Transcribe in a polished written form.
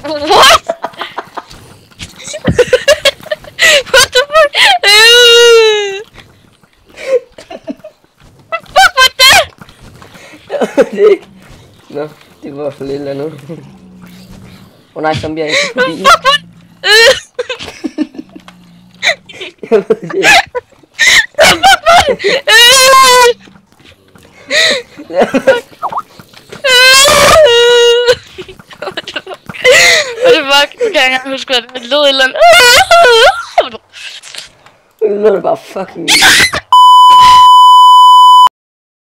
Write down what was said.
What? What the fuck? Fuck var det? Nå, det var for lidt eller andet. Åh nej, zombie er ikke forbi. Fuck var Jeg ved det ikke. What the fuck? Nu kan jeg ikke engang huske, hvad det lød et eller andet. Det lød bare fucking